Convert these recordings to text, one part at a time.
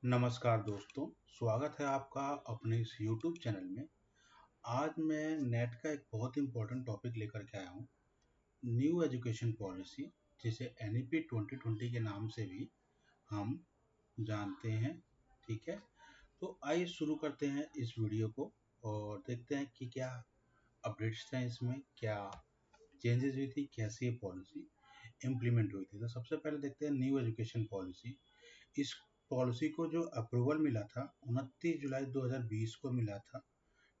नमस्कार दोस्तों, स्वागत है आपका अपने इस YouTube चैनल में। आज मैं नेट का एक बहुत इम्पोर्टेंट टॉपिक लेकर के आया हूँ, न्यू एजुकेशन पॉलिसी, जिसे NEP 2020 के नाम से भी हम जानते हैं। ठीक है, तो आइए शुरू करते हैं इस वीडियो को और देखते हैं कि क्या अपडेट्स हैं इसमें, क्या चेंजेस हुई थी, कैसे ये पॉलिसी इम्प्लीमेंट हुई थी। तो सबसे पहले देखते हैं न्यू एजुकेशन पॉलिसी। इस पॉलिसी को जो अप्रूवल मिला था 29 जुलाई 2020 को मिला था।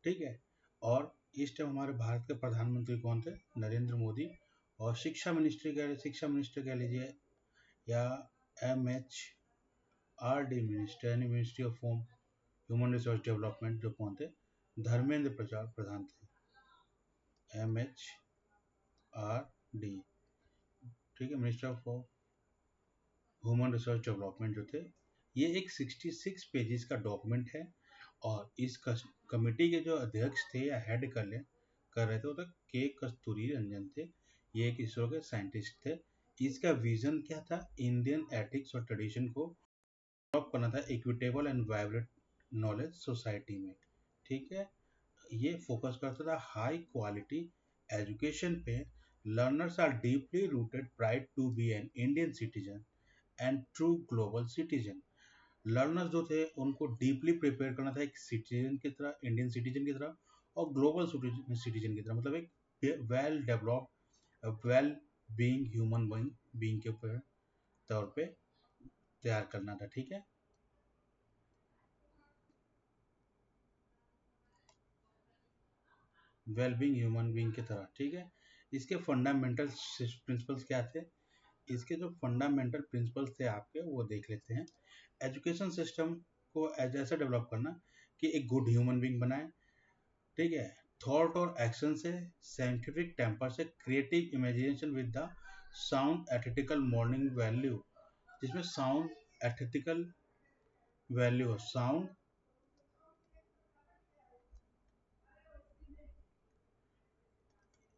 ठीक है, और इस टाइम हमारे भारत के प्रधानमंत्री कौन थे? नरेंद्र मोदी। और शिक्षा मिनिस्टर कह लीजिए या MHRD मिनिस्टर यानी ministry of home human resource development, जो कौन थे? धर्मेंद्र प्रधान थे, MHRD। ठीक है, minister of human resource development जो थे। ये एक 66 पेजेस का डॉक्यूमेंट है और इस कमेटी के जो अध्यक्ष थे या हेड कर रहे थे वो तो के कस्तूरी रंजन थे। ये एक इसरो के साइंटिस्ट थे। इसका विजन क्या था? इंडियन एथिक्स और ट्रेडिशन को डेवलप करना था equitable and vibrant knowledge society में। ठीक है, ये फोकस करता था हाई क्वालिटी एजुकेशन पे। Learners are deeply rooted pride to be an Indian citizen and true global citizen. Learners जो थे उनको डीपली प्रिपेयर करना था एक सिटीजन की तरह, इंडियन सिटीजन की तरह और ग्लोबल सिटीजन की तरह, मतलब एक well developed well being human being के तौर पे तैयार करना था। ठीक है, वेल बीइंग ह्यूमन बीइंग की तरह। ठीक है, इसके फंडामेंटल प्रिंसिपल्स क्या थे? इसके जो फंडामेंटल प्रिंसिपल्स थे आपके, वो देख लेते हैं। एजुकेशन सिस्टम को ऐसा डेवलप करना कि एक गुड ह्यूमन बीइंग बनाए। ठीक है, थॉट और एक्शन से, साइंटिफिक टेम्पर से, creative imagination with the sound ethical morning value, जिसमें साउंड एथिकल वैल्यू हो, साउंड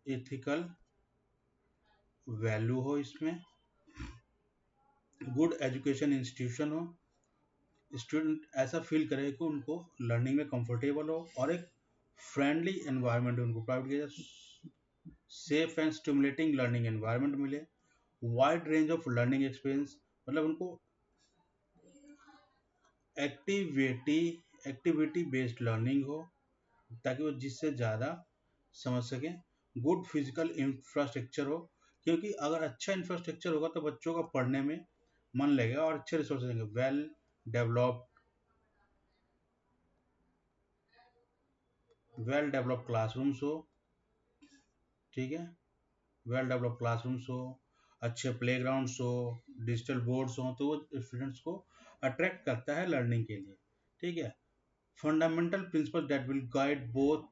एथिकल वैल्यू हो, इसमें गुड एजुकेशन इंस्टीट्यूशन हो, स्टूडेंट ऐसा फील करे कि उनको लर्निंग में कंफर्टेबल हो और एक फ्रेंडली एनवायरनमेंट उनको प्रोवाइड किया जाए, safe and stimulating learning environment मिले, wide range of learning experience, मतलब उनको एक्टिविटी एक्टिविटी बेस्ड लर्निंग हो ताकि वो जिससे ज़्यादा समझ सकें। गुड फिजिकल इंफ्रास्ट्रक्चर हो, क्योंकि अगर अच्छा इंफ्रास्ट्रक्चर होगा तो बच्चों का पढ़ने में मन लगेगा और अच्छे रिसोर्सेज देंगे। वेल डेवलप्ड क्लासरूम्स हो। ठीक है, वेल डेवलप्ड क्लासरूम्स हो, अच्छे प्लेग्राउंड्स हो, डिजिटल बोर्ड्स हो, तो वो स्टूडेंट्स को अट्रैक्ट करता है लर्निंग के लिए। ठीक है, fundamental principle that will guide both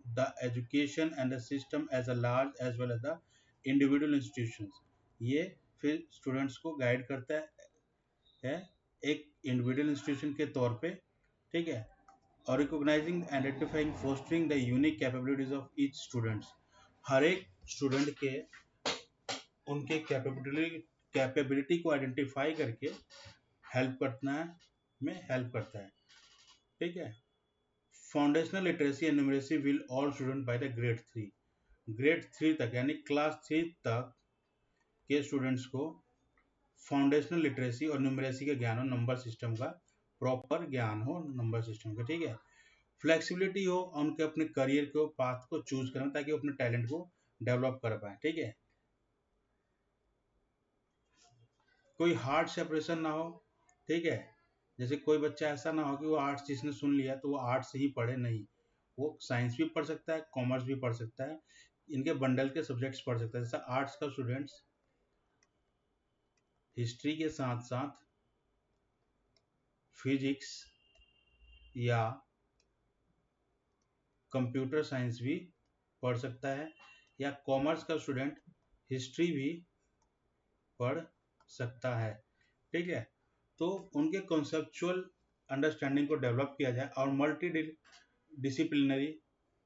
the education and the system as a large as well as the individual institutions. ये फिर स्टूडेंट्स को गाइड करता है एक इंडिविजुअल इंस्टीट्यूशन के तौर पे। ठीक है, और recognising identifying fostering the unique capabilities of each students. हर एक स्टूडेंट के उनके कैपेबिलिटी को आइडेंटिफाई करके हेल्प करना में हेल्प करता है। ठीक है, foundational literacy and numeracy will all student by the grade 3 तक, यानी क्लास 3 तक के स्टूडेंट्स को फाउंडेशनल लिटरेसी और न्यूमरेसी का ज्ञान हो, नंबर सिस्टम का प्रॉपर ज्ञान हो नंबर सिस्टम का। ठीक है, फ्लेक्सिबिलिटी हो, उनके अपने करियर को पाथ को चूज करें ताकि वो अपने टैलेंट को डेवलप कर पाए। ठीक है, कोई हार्ड सेपरेशन ना हो। ठीक है, जैसे कोई बच्चा ऐसा ना हो कि वो आर्ट्स जिसने सुन लिया तो वो आर्ट्स ही पढ़े, नहीं, वो साइंस भी पढ़ सकता है, कॉमर्स भी पढ़ सकता है, इनके बंडल के सब्जेक्ट्स पढ़ सकता है। जैसे आर्ट्स का स्टूडेंट्स हिस्ट्री के साथ साथ फिजिक्स या कंप्यूटर साइंस भी पढ़ सकता है, या कॉमर्स का स्टूडेंट हिस्ट्री भी पढ़ सकता है। ठीक है, तो उनके कॉन्सेप्चुअल अंडरस्टैंडिंग को डेवलप किया जाए और मल्टी डिसिप्लिनरी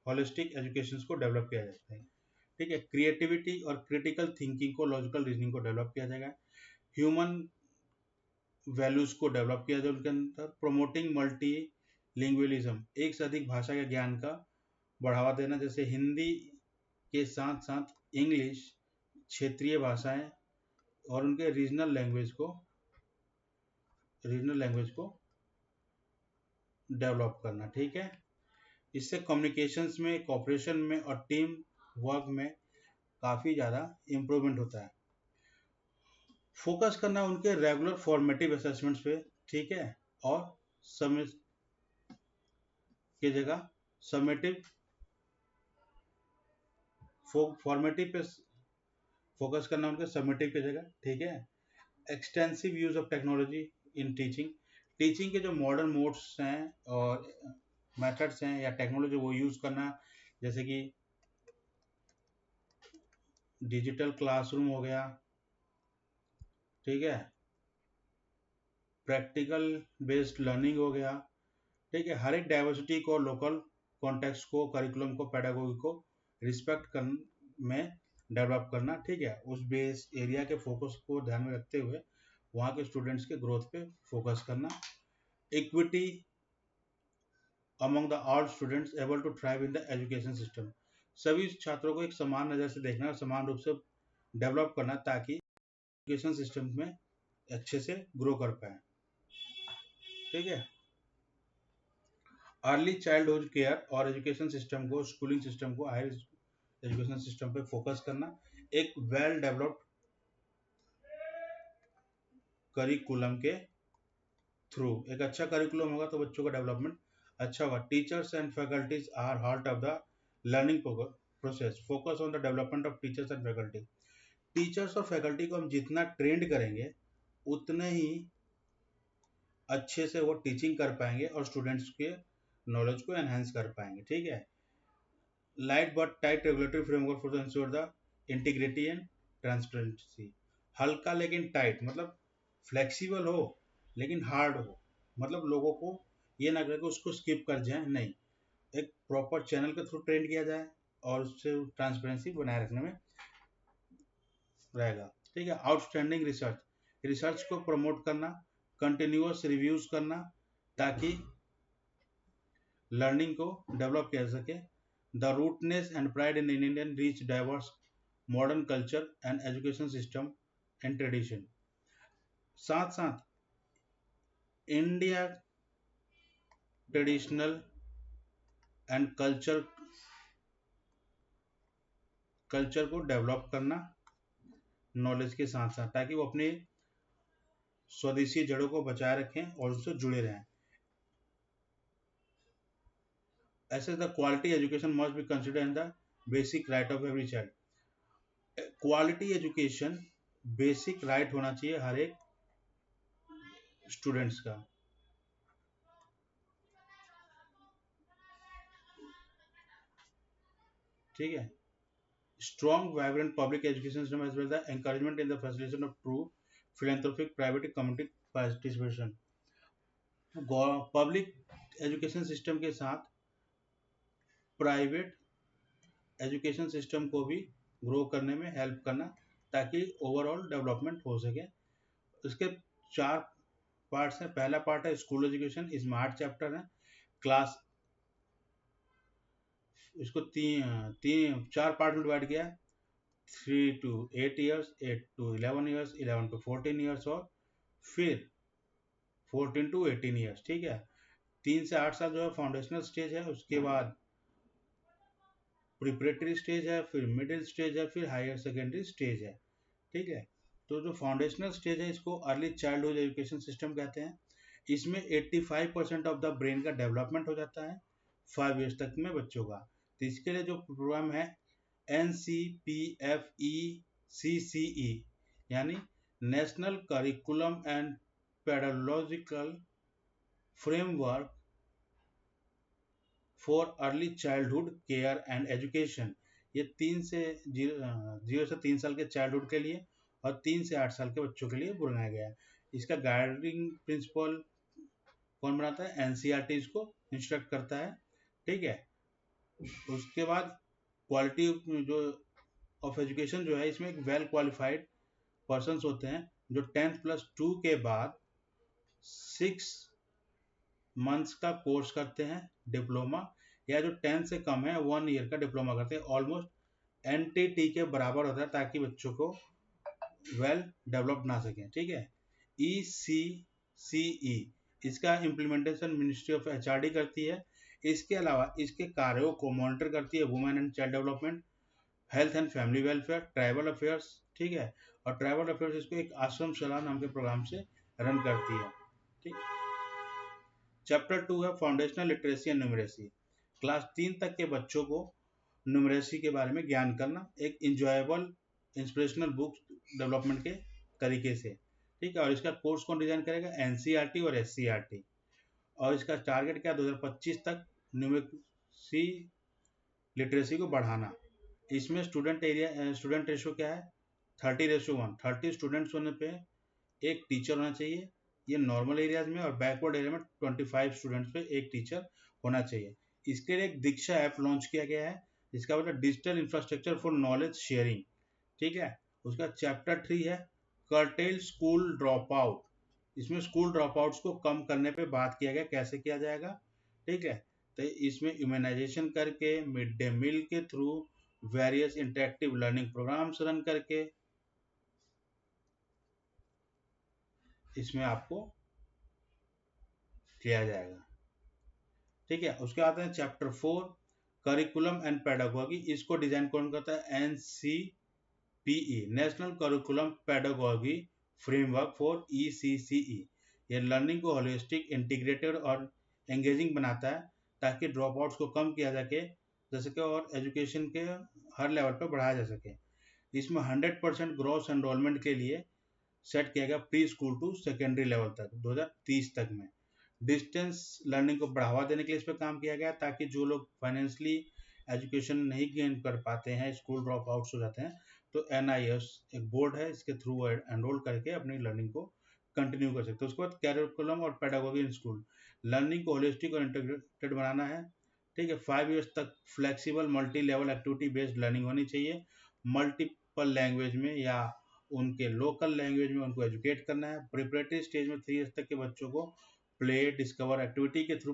होलिस्टिक एजुकेशन को डेवलप किया जाता है। ठीक है, क्रिएटिविटी और क्रिटिकल थिंकिंग को, लॉजिकल रीजनिंग को डेवलप किया जाएगा। ह्यूमन वैल्यूज को डेवलप किया जाए उनके अंदर। प्रमोटिंग मल्टी लिंग्विलिज्म, एक से अधिक भाषा के ज्ञान का बढ़ावा देना, जैसे हिंदी के साथ साथ इंग्लिश, क्षेत्रीय भाषाएं और उनके रीजनल लैंग्वेज को डेवलप करना। ठीक है, इससे कम्युनिकेशंस में, कॉपरेशन में और टीम वर्क में काफ़ी ज़्यादा इम्प्रूवमेंट होता है। फोकस करना उनके रेगुलर फॉर्मेटिव असेसमेंट्स पे। ठीक है, और समय की जगह समेटिव फॉर्मेटिव पे फोकस करना उनके समेटिव की जगह। ठीक है, extensive use of technology in teaching, teaching के जो मॉडर्न मोड्स हैं और मेथड्स हैं या टेक्नोलॉजी वो यूज़ करना, जैसे कि डिजिटल क्लासरूम हो गया। ठीक है, प्रैक्टिकल बेस्ड लर्निंग हो गया। ठीक है, हर एक डाइवर्सिटी को, लोकल कॉन्टेक्स्ट को, करिकुलम को, पेडागोगी को रिस्पेक्ट कर में डेवलप करना। ठीक है, उस बेस एरिया के फोकस को ध्यान में रखते हुए वहाँ के स्टूडेंट्स के ग्रोथ पे फोकस करना। Equity among the all students able to thrive in the education system, सभी छात्रों को एक समान नज़र से देखना और समान रूप से डेवलप करना ताकि एजुकेशन सिस्टम में अच्छे से ग्रो कर पाए। ठीक है, अर्ली चाइल्डहुड केयर और एजुकेशन सिस्टम को, स्कूलिंग सिस्टम को हायर एजुकेशन सिस्टम पे फोकस करना। एक वेल डेवलप्ड करिकुलम के थ्रू, एक अच्छा करिकुलम होगा तो बच्चों का डेवलपमेंट अच्छा होगा। Teachers and faculties are heart of the learning process, focus on the development of teachers and faculty, teachers और फैकल्टी को हम जितना ट्रेंड करेंगे उतने ही अच्छे से वो टीचिंग कर पाएंगे और स्टूडेंट्स के नॉलेज को एनहेंस कर पाएंगे। ठीक है, light but tight regulatory framework for the ensure the integrity and transparency, हल्का लेकिन टाइट, मतलब फ्लेक्सिबल हो लेकिन हार्ड हो, मतलब लोगों को ये ना लगे उसको स्किप कर जाए, नहीं, एक प्रॉपर चैनल के थ्रू ट्रेन किया जाए और उससे ट्रांसपेरेंसी बनाए रखने में रहेगा। ठीक है, आउटस्टैंडिंग रिसर्च, रिसर्च को प्रमोट करना, कंटिन्यूअस रिव्यूज करना ताकि लर्निंग को डेवलप किया जा सके। The rootness and pride in Indian rich diverse modern culture and education system and tradition, साथ साथ इंडिया ट्रेडिशनल एंड कल्चर को डेवलप करना नॉलेज के साथ साथ, ताकि वो अपने स्वदेशी जड़ों को बचाए रखें और उससे जुड़े रहें। ऐसे the quality education must be consider in the basic right of every child, quality education basic right होना चाहिए हर एक स्टूडेंट्स का। ठीक है, strong vibrant public education system as well as the encouragement in the facilitation of true philanthropic private community participation, public education system के साथ private education system को भी ग्रो करने में हेल्प करना ताकि ओवरऑल डेवलपमेंट हो सके। इसके 4 पार्ट्स हैं। पहला पार्ट है स्कूल एजुकेशन, इसमें 8 चैप्टर हैं। क्लास, इसको तीन 4 पार्ट में डिवाइड किया है, 3 to 8 years, 8 to 11 years, 11 to 14 years और फिर 14 to 18 years। ठीक है, 3 से 8 साल जो है फाउंडेशनल स्टेज है, उसके बाद प्रिपरेटरी स्टेज है, फिर मिडिल स्टेज है, फिर हायर सेकेंडरी स्टेज है। ठीक है, तो जो फाउंडेशनल स्टेज है इसको अर्ली चाइल्डहुड एजुकेशन सिस्टम कहते हैं। इसमें 85% ऑफ द ब्रेन का डेवलपमेंट हो जाता है 5 ईयर्स तक में बच्चों का। तो इसके लिए जो प्रोग्राम है NCPFECCE, यानी national curriculum and pedagogical framework for early childhood care and education, ये 0 से 3 साल के चाइल्डहुड के लिए और 3 से 8 साल के बच्चों के लिए बनाया गया है। इसका गाइडिंग प्रिंसिपल कौन बनाता है? NCERT इसको इंस्ट्रक्ट करता है। ठीक है, उसके बाद क्वालिटी जो ऑफ एजुकेशन जो है, इसमें एक वेल क्वालिफाइड पर्सन्स होते हैं जो 10th+2 के बाद 6 मंथ्स का कोर्स करते हैं डिप्लोमा, या जो 10 से कम है 1 ईयर का डिप्लोमा करते हैं। ऑलमोस्ट NTT के बराबर होता है ताकि बच्चों को वेल डेवलप ना सकें, ठीक है। ECCE इसका इम्प्लीमेंटेशन मिनिस्ट्री ऑफ HRD करती है। इसके अलावा इसके कार्यों को मॉनिटर करती है women and child development, health and family welfare, tribal affairs, ठीक है। और ट्राइबल अफेयर्स इसको एक आश्रम शाला नाम के प्रोग्राम से रन करती है, ठीक। चैप्टर 2 है foundational literacy and numeracy. Class 3 तक के बच्चों को न्यूमरेसी के बारे में ज्ञान करना एक इंजॉयबल इंस्पिरेशनल बुक डेवलपमेंट के तरीके से, ठीक है। और इसका कोर्स कौन डिजाइन करेगा? NCERT और SCERT। और इसका टारगेट क्या, 2025 तक न्यूमरेसी लिटरेसी को बढ़ाना। इसमें स्टूडेंट रेशो क्या है? 30:1। 30 स्टूडेंट्स होने पे एक टीचर होना चाहिए, ये नॉर्मल एरियाज में, और बैकवर्ड एरिया में 25 स्टूडेंट्स पे एक टीचर होना चाहिए। इसके लिए एक दीक्षा ऐप लॉन्च किया गया है जिसका मतलब digital infrastructure for knowledge sharing, ठीक है। उसका चैप्टर 3 है कर्टेल स्कूल ड्रॉप आउट। इसमें स्कूल ड्रॉप आउट्स को कम करने पे बात किया गया, कैसे किया जाएगा, ठीक है। तो इसमें इम्यूनाइजेशन करके, मिड डे मील के through, various interactive learning programs run करके इसमें आपको किया जाएगा, ठीक है। उसके बाद है चैप्टर 4 करिकुलम एंड पेडागोगी। इसको डिजाइन कौन करता है? NCPE, national curriculum pedagogy framework for ECCE। ये लर्निंग को होलिस्टिक, इंटीग्रेटेड और एंगेजिंग बनाता है ताकि ड्रॉप आउट्स को कम किया जा सके, जैसे कि और एजुकेशन के हर लेवल पर बढ़ाया जा सके। इसमें 100% ग्रॉस एनरोलमेंट के लिए सेट किया गया pre school to secondary level तक 2030 तक में। डिस्टेंस लर्निंग को बढ़ावा देने के लिए इस पर काम किया गया ताकि जो लोग फाइनेंशियली एजुकेशन नहीं गेन कर पाते हैं, स्कूल ड्रॉप आउट्स हो जाते हैं, तो NIS एक बोर्ड है, इसके थ्रू एनरोल करके अपनी लर्निंग को कंटिन्यू कर सकते हैं। उसके बाद कैरिकुलम और पेडागोगी इन स्कूल, लर्निंग को होलिस्टिक और इंटीग्रेटेड बनाना है, ठीक है। 5 इयर्स तक flexible multi level activity based learning होनी चाहिए। मल्टीपल लैंग्वेज में या उनके लोकल लैंग्वेज में उनको एजुकेट करना है। प्रिपरेटरी स्टेज में 3 इयर्स तक के बच्चों को प्ले, डिस्कवर एक्टिविटी के थ्रू